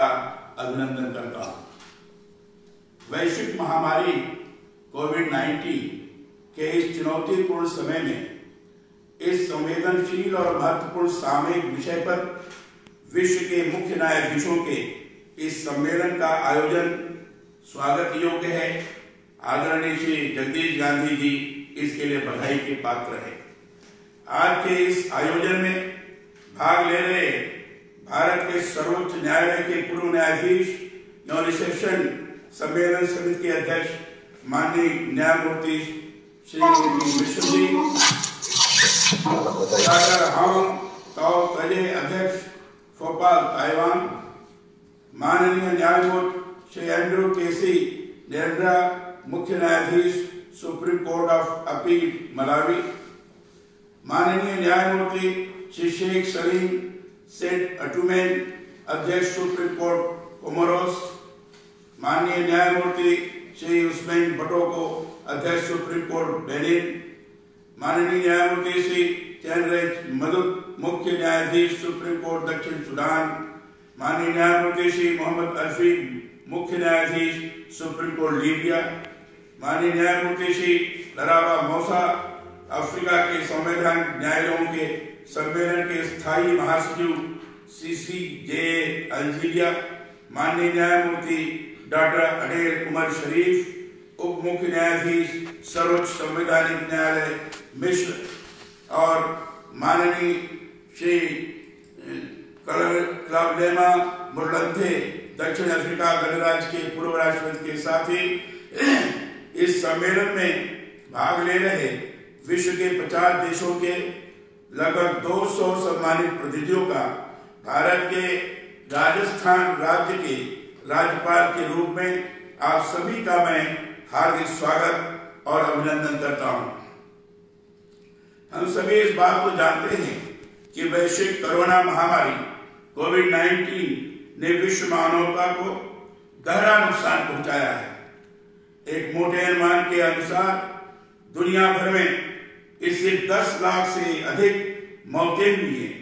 अभिनंदन करता हूं। वैश्विक महामारी कोविड-19 के इस चुनौतीपूर्ण समय में इस संवेदनशील और महत्वपूर्ण सामयिक विषय पर विश्व के मुख्य न्यायाधीशों के इस सम्मेलन का आयोजन स्वागत योग्य है। आदरणीय श्री जगदीश गांधी जी इसके लिए बधाई के पात्र है। आज के इस आयोजन में भाग ले रहे भारत के सर्वोच्च न्यायालय के पूर्व न्यायाधीश एवं रिसेप्शन सम्मेलन समिति के अध्यक्ष माननीय न्यायमूर्ति श्री विश्व जी, डॉक्टर हांग ताओ तजे अध्यक्ष भोपाल ताइवान, माननीय न्यायमूर्ति श्री एंड्रू केसी नेंड्रा मुख्य न्यायाधीश supreme court of appeal Malawi, माननीय न्यायमूर्ति श्री शेख सलीम सेठ अटुमेन अध्यक्ष सुप्रीम कोर्ट कोमोरोस, माननीय न्यायमूर्ति श्री उस्मान बटोको अध्यक्ष सुप्रीम कोर्ट बेनिन, माननीय न्यायमूर्ति श्री चैनरेज मदुद मुख्य न्यायाधीश सुप्रीम कोर्ट दक्षिण सूडान, माननीय न्यायमूर्ति श्री मोहम्मद अरफी मुख्य न्यायाधीश सुप्रीम कोर्ट लीबिया, माननीय न्यायमूर्ति श्री लराबा मौसा अफ्रीका के संवैधान न्यायालयों के सम्मेलन के स्थायी महासचिव CCJ अल्जीरिया, माननीय न्यायमूर्ति डॉक्टर अडेल उमर शरीफ उप मुख्य न्यायाधीश सर्वोच्च संवैधानिक न्यायालय मिस्र, और माननीय श्री क्लावडेमा मुरलंथे दक्षिण अफ्रीका गणराज्य के पूर्व राष्ट्रपति के साथ ही इस सम्मेलन में भाग ले रहे विश्व के 50 देशों के लगभग 200 सम्मानित प्रतिनिधियों का भारत के राजस्थान राज्य के राज्यपाल के रूप में आप सभी का मैं हार्दिक स्वागत और अभिनंदन करता हूं। हम सभी इस बात को जानते हैं कि वैश्विक कोरोना महामारी कोविड-19 ने विश्व मानवता को गहरा नुकसान पहुंचाया है। एक मोटे अनुमान के अनुसार दुनिया भर में इससे 10 लाख से अधिक मौतें हुई हैं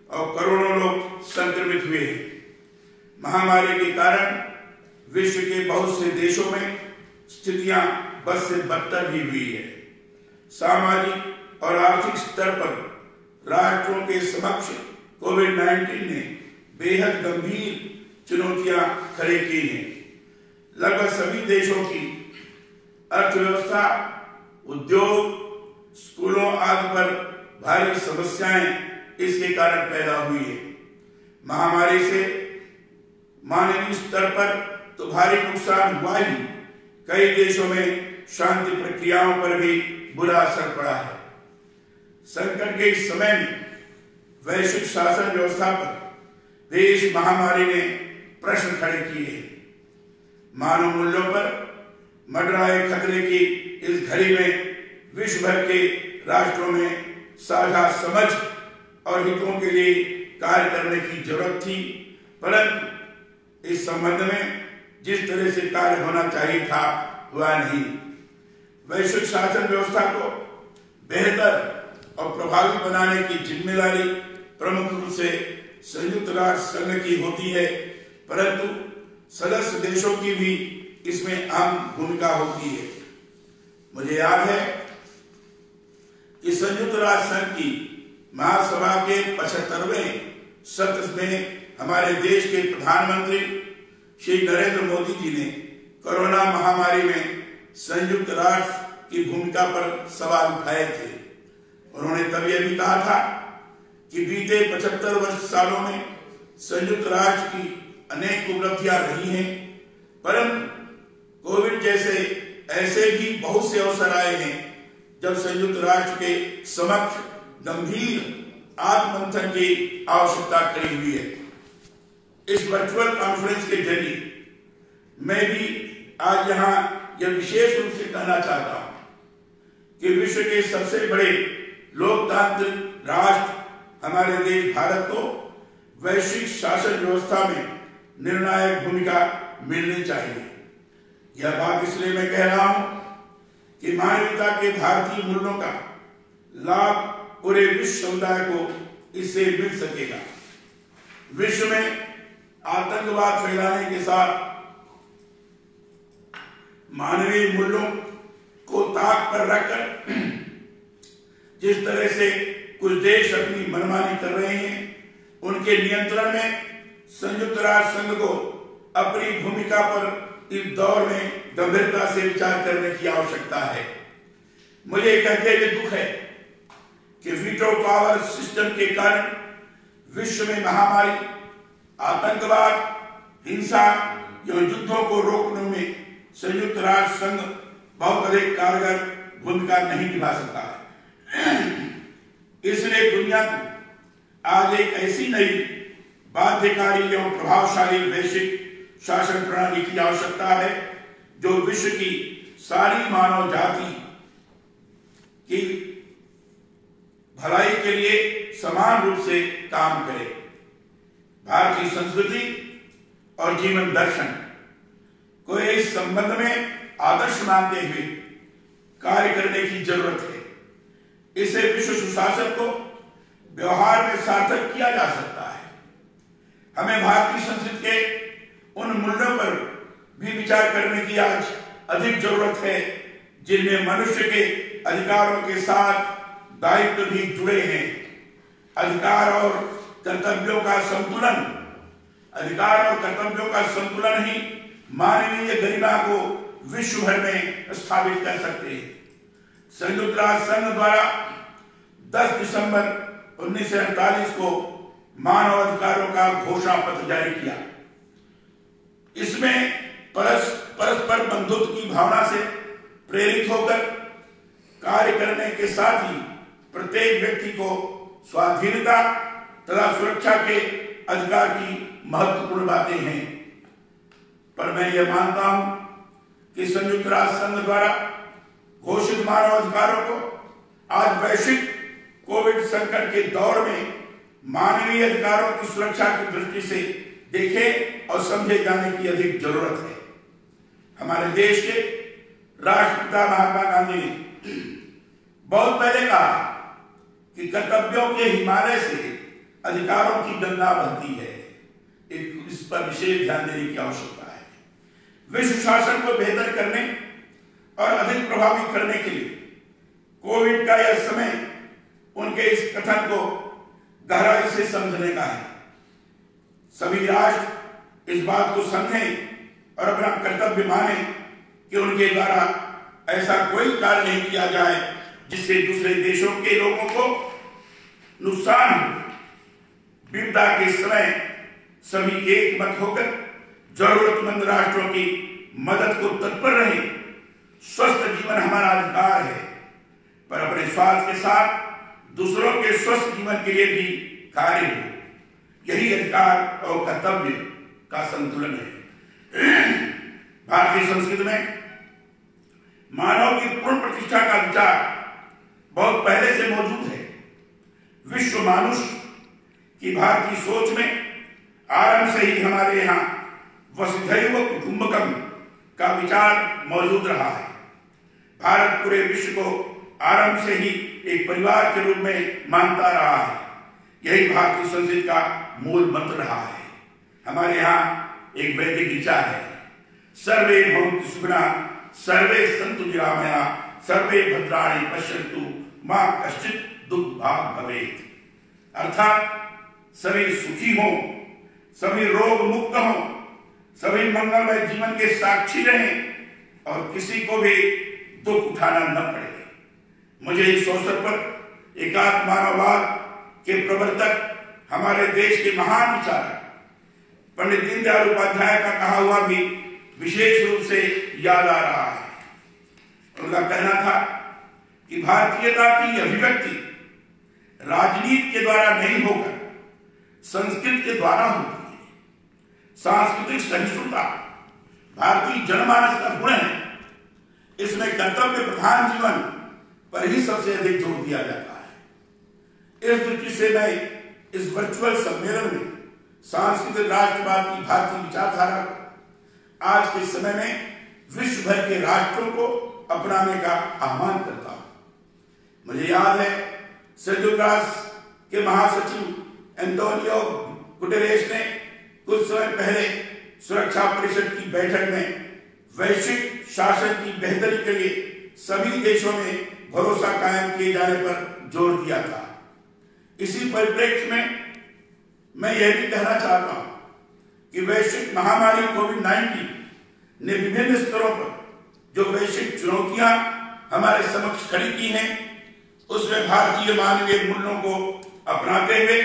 और करोड़ों लोग संक्रमित हुए हैं। महामारी के कारण विश्व के बहुत से देशों में स्थितियां बद से बदतर भी हुई है। सामाजिक और आर्थिक स्तर पर राष्ट्रों के समक्ष कोविड-19 ने बेहद गंभीर चुनौतियां खड़ी की हैं। लगभग सभी देशों की अर्थव्यवस्था, उद्योग, स्कूलों आदि पर भारी समस्याएं इसके कारण पैदा हुई है। महामारी से मानवीय स्तर पर तो भारी नुकसान हुआ ही, कई देशों में शांति प्रक्रियाओं पर भी बुरा असर पड़ा है। संकट के इस समय में वैश्विक शासन व्यवस्था पर भी इस महामारी ने प्रश्न खड़े किए। मानव मूल्यों पर मंडराए खतरे की इस घड़ी में विश्व भर के राष्ट्रों में साझा समझ और हितों के लिए कार्य करने की जरूरत थी, परंतु इस संबंध में जिस तरह से कार्य होना चाहिए था हुआ नहीं। वैश्विक शासन व्यवस्था को बेहतर और प्रभावी बनाने की जिम्मेदारी प्रमुख रूप से संयुक्त राष्ट्र संघ की होती है, परंतु सदस्य देशों की भी इसमें अहम भूमिका होती है। मुझे याद है कि संयुक्त राष्ट्र संघ की महासभा के 75वें सत्र में हमारे देश के प्रधानमंत्री श्री नरेंद्र मोदी जी ने कोरोना महामारी में संयुक्त राष्ट्र की भूमिका पर सवाल उठाए थे। उन्होंने तब यह भी कहा था कि बीते 75 सालों में संयुक्त राष्ट्र की अनेक उपलब्धियां रही हैं, परंतु कोविड जैसे ऐसे भी बहुत से अवसर आए हैं जब संयुक्त राष्ट्र के समक्ष गंभीर आत्ममंथन की आवश्यकता खड़ी हुई है। इस वर्चुअल कॉन्फ्रेंस के जरिए मैं भी आज यहाँ यह विशेष रूप से कहना चाहता हूँ कि विश्व के सबसे बड़े लोकतांत्रिक राष्ट्र हमारे देश भारत को वैश्विक शासन व्यवस्था में निर्णायक भूमिका मिलनी चाहिए। यह बात इसलिए मैं कह रहा हूं कि मानवता के भारतीय मूल्यों का लाभ पूरे विश्व समुदाय को इससे मिल सकेगा। विश्व में आतंकवाद फैलाने के साथ मानवीय मूल्यों को ताक पर रखकर जिस तरह से कुछ देश अपनी मनमानी कर रहे हैं, उनके नियंत्रण में संयुक्त राष्ट्र संघ को अपनी भूमिका पर इस दौर में गंभीरता से विचार करने की आवश्यकता है। मुझे कहते हुए दुख है कि वीटो पावर सिस्टम के कारण विश्व में महामारी, आतंकवाद, हिंसा एवं युद्धों को रोकने में संयुक्त राष्ट्र संघ बहुत अधिक कारगर भूमिका नहीं निभा सकता है। इसलिए दुनिया को आज एक ऐसी नई बाध्यकारी एवं प्रभावशाली वैश्विक शासन प्रणाली की आवश्यकता है जो विश्व की सारी मानव जाति की भलाई के लिए समान रूप से काम करे। भारतीय संस्कृति और जीवन दर्शन को इस संबंध में आदर्श मानते हुए कार्य करने की जरूरत है। इसे विश्व सुशासन को व्यवहार में सार्थक किया जा सकता है। हमें भारतीय संस्कृति के उन मूल्यों पर भी विचार करने की आज अधिक जरूरत है जिनमें मनुष्य के अधिकारों के साथ दायित्व भी जुड़े हैं। अधिकार और कर्तव्यों का संतुलन, अधिकार और कर्तव्यों का संतुलन ही मानवीय गरिमा को विश्व भर में स्थापित कर सकते हैं। संयुक्त राष्ट्र संघ द्वारा 10 दिसंबर 1948 को मानव अधिकारों का घोषणा पत्र जारी किया। इसमें परस्पर बंधुत्व की भावना से प्रेरित होकर कार्य करने के साथ ही प्रत्येक व्यक्ति को स्वाधीनता तथा सुरक्षा के अधिकार की महत्वपूर्ण बातें हैं। पर मैं यह मानता हूं कि संयुक्त राष्ट्र संघ द्वारा घोषित मानव अधिकारों को आज वैश्विक कोविड संकट के दौर में मानवीय अधिकारों की सुरक्षा की दृष्टि से देखे और समझे जाने की अधिक जरूरत है। हमारे देश के राष्ट्रपिता महात्मा गांधी ने बहुत पहले कहा कि कर्तव्यों के हिमालय से अधिकारों की गंगा बहती है। इस पर विशेष ध्यान देने की आवश्यकता है। विश्व शासन को बेहतर करने और अधिक प्रभावी करने के लिए कोविड का यह समय उनके इस कथन को गहराई से समझने का है। सभी राष्ट्र इस बात को समझें और अपना कर्तव्य माने कि उनके द्वारा ऐसा कोई कार्य नहीं किया जाए जिससे दूसरे देशों के लोगों को नुकसान हो। विपदा के समय सभी एक मत होकर जरूरतमंद राष्ट्रों की मदद को तत्पर रहे। स्वस्थ जीवन हमारा अधिकार है, पर अपने स्वास्थ्य के साथ दूसरों के स्वस्थ जीवन के लिए भी कार्य हो। यही अधिकार और कर्तव्य का संतुलन है। भारतीय संस्कृति में मानव की पूर्ण प्रतिष्ठा का विचार बहुत पहले से मौजूद है। विश्व मानुष की भारतीय सोच में आरंभ से ही हमारे यहाँ वसुधैव कुटुंबकम का विचार मौजूद रहा है। भारत पूरे विश्व को आरंभ से ही एक परिवार के रूप में मानता रहा है। यही भारतीय संस्कृति का मूल मंत्र रहा है। हमारे यहाँ एक वैदिक विचार है, सर्वे भवन्तु सुखिनः, सर्वे सन्तु निरामया, सर्वे भद्राणि पश्यन्तु, मा कश्चित् दुःखभाग् भवेत्। अर्थात सभी सुखी हों, सभी रोग मुक्त हों, सभी मंगलमय जीवन के साक्षी रहें और किसी को भी दुख उठाना न पड़े। मुझे इस अवसर पर एकात्म मानववाद के प्रवर्तक, हमारे देश के महान विचारक पंडित दीनदयाल उपाध्याय का कहा हुआ भी विशेष रूप से याद आ रहा है। उनका कहना था कि भारतीयता की अभिव्यक्ति राजनीति के द्वारा नहीं होकर संस्कृति के द्वारा होती है। सांस्कृतिक सहिष्णुता भारतीय जनमानस का गुण है। इसमें कर्तव्य प्रधान जीवन पर ही सबसे अधिक जोर दिया जाता है। इस दृष्टि से मैं इस वर्चुअल सम्मेलन में सांस्कृतिक राष्ट्रवाद की भारतीय विचारधारा को आज के समय में विश्व भर के राष्ट्रों को अपनाने का आह्वान करता हूं। मुझे याद है संयुक्त राष्ट्र के महासचिव एंटोनियो गुटेरेस ने कुछ समय पहले सुरक्षा परिषद की बैठक में वैश्विक शासन की बेहतरी के लिए सभी देशों में भरोसा कायम किए जाने पर जोर दिया था। इसी परिप्रेक्ष्य में मैं यह भी कहना चाहता हूं कि वैश्विक महामारी कोविड-19 ने विभिन्न स्तरों पर जो वैश्विक चुनौतियां हमारे समक्ष खड़ी की हैं, उसमें भारतीय मानवीय मूल्यों को अपनाते हुए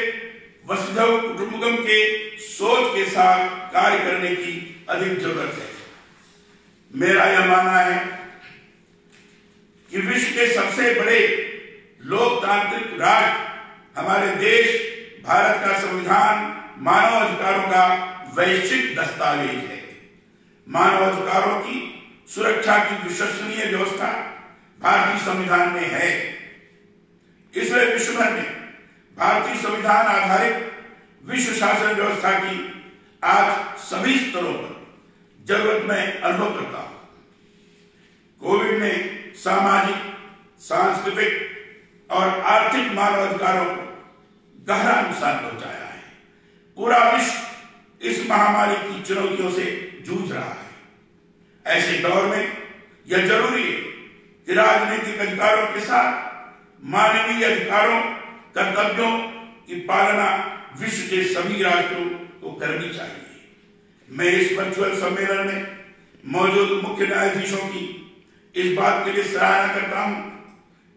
वसुधैव कुटुंबकम के सोच के साथ कार्य करने की अधिक जरूरत है। मेरा यह मानना है कि विश्व के सबसे बड़े लोकतांत्रिक राष्ट्र हमारे देश भारत का संविधान मानव अधिकारों का वैश्विक दस्तावेज है। मानव अधिकारों की सुरक्षा की विश्वसनीय व्यवस्था भारतीय संविधान में है। इसलिए विश्व भर में भारतीय संविधान आधारित विश्व शासन व्यवस्था की आज सभी स्तरों पर जरूरत मैं अनुभव करता हूं। कोविड ने सामाजिक, सांस्कृतिक और आर्थिक मानव अधिकारों को गहरा नुकसान पहुंचाया है। पूरा विश्व इस महामारी की चुनौतियों से जूझ रहा है। ऐसे दौर में यह जरूरी है कि राजनीतिक अधिकारों के साथ मानवीय अधिकारों, कर्तव्यों की पालना विश्व के सभी राष्ट्रों को करनी चाहिए। मैं इस वर्चुअल सम्मेलन में मौजूद मुख्य न्यायाधीशों की इस बात के लिए सराहना करता हूं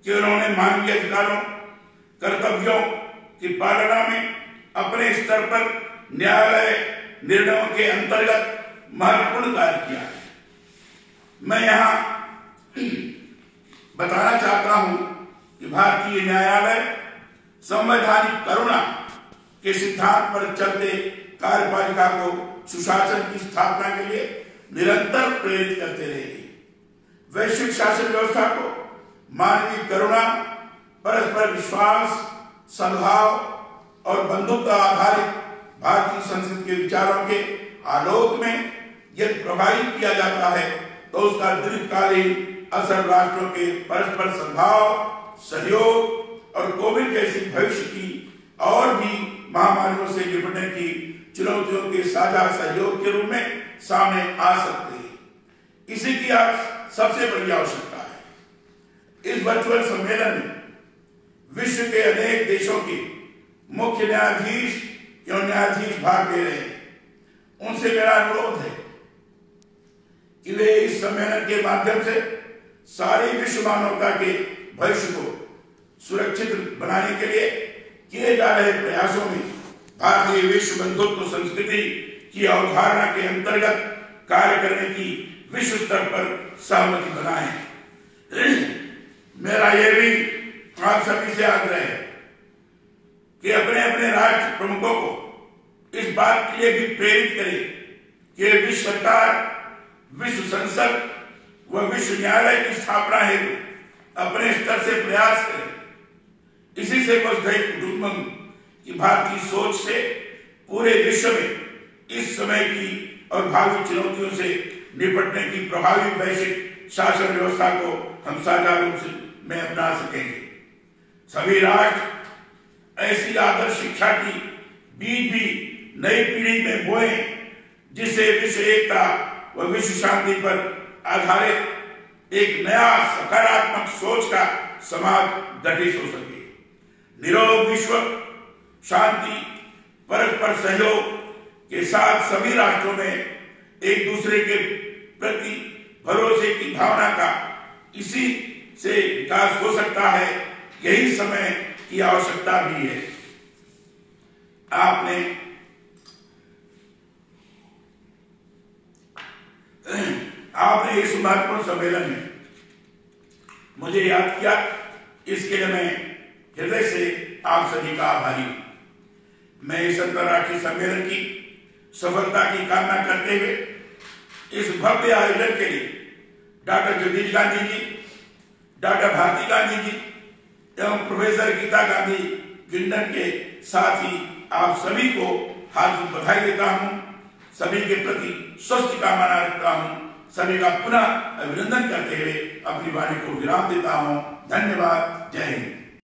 कि उन्होंने मानवीय अधिकारों, कर्तव्यों की पालना में अपने स्तर पर न्यायालय निर्णयों के अंतर्गत महत्वपूर्ण कार्य किया है। मैं यहां बताना चाहता हूं कि भारतीय न्यायालय संवैधानिक करुणा के सिद्धांत पर चलते कार्यपालिका को सुशासन की स्थापना के लिए निरंतर प्रेरित करते रहेगी। वैश्विक शासन व्यवस्था को मानवीय करुणा, परस्पर विश्वास, सद्भाव और बंधुत्व आधारित भारतीय संसद के विचारों के आलोक में यदि प्रभावित किया जाता है तो उसका दीर्घकालीन असर राष्ट्रों के परस्पर सद्भाव, सहयोग और कोविड जैसी भविष्य की और भी महामारियों से निपटने की चुनौतियों के साझा सहयोग के रूप में सामने आ सकते हैं। इसी की आज सबसे बड़ी आवश्यकता है। इस वर्चुअल सम्मेलन में विश्व के अनेक देशों के मुख्य न्यायाधीश एवं न्यायाधीश भाग ले रहे हैं। उनसे मेरा अनुरोध है कि वे इस सम्मेलन के माध्यम से सारी विश्व मानवता के भविष्य को सुरक्षित बनाने के लिए किए जा रहे प्रयासों में भारतीय विश्व बंधुत्व संस्कृति की अवधारणा के अंतर्गत कार्य करने की विश्व स्तर पर सहमति बनाएं। मेरा यह भी आप सभी से आग्रह है कि अपने अपने राष्ट्र प्रमुखों को इस बात के लिए भी प्रेरित करें कि विश्व सरकार, विश्व संसद व विश्व न्यायालय की स्थापना हेतु अपने स्तर से प्रयास करें। इसी से वसुधैव कुटुंबकम की भारतीय सोच से पूरे विश्व में इस समय की और भावी चुनौतियों से निपटने की प्रभावी वैश्विक शासन व्यवस्था को हम साझा रूप से में अपना सकेंगे। सभी राष्ट्र ऐसी आदर्श शिक्षा की बीज भी नई पीढ़ी में बोए जिससे विश्व एकता व विश्व शांति पर आधारित एक नया सकारात्मक सोच का समाज गठित हो सके। निरोग विश्व, शांति, परस्पर सहयोग के साथ सभी राष्ट्रों में एक दूसरे के प्रति भरोसे की भावना का इसी से विकास हो सकता है। यही समय की आवश्यकता भी है। आपने इस महत्वपूर्ण सम्मेलन में मुझे याद किया, इसके लिए मैं हृदय से आप सभी का आभारी हूं। मैं इस अंतर्राष्ट्रीय सम्मेलन की सफलता की कामना करते हुए इस भव्य आयोजन के लिए डॉक्टर जगदीश गांधी जी, डॉक्टर भारती गांधी जी एवं प्रोफेसर गीता गांधी गिंडन के साथ ही आप सभी को हार्दिक बधाई देता हूं। सभी के प्रति स्वस्थ कामना रखता हूं। सभी का पुनः अभिनंदन करते हुए अपनी वाणी को विराम देता हूं। धन्यवाद। जय हिंद।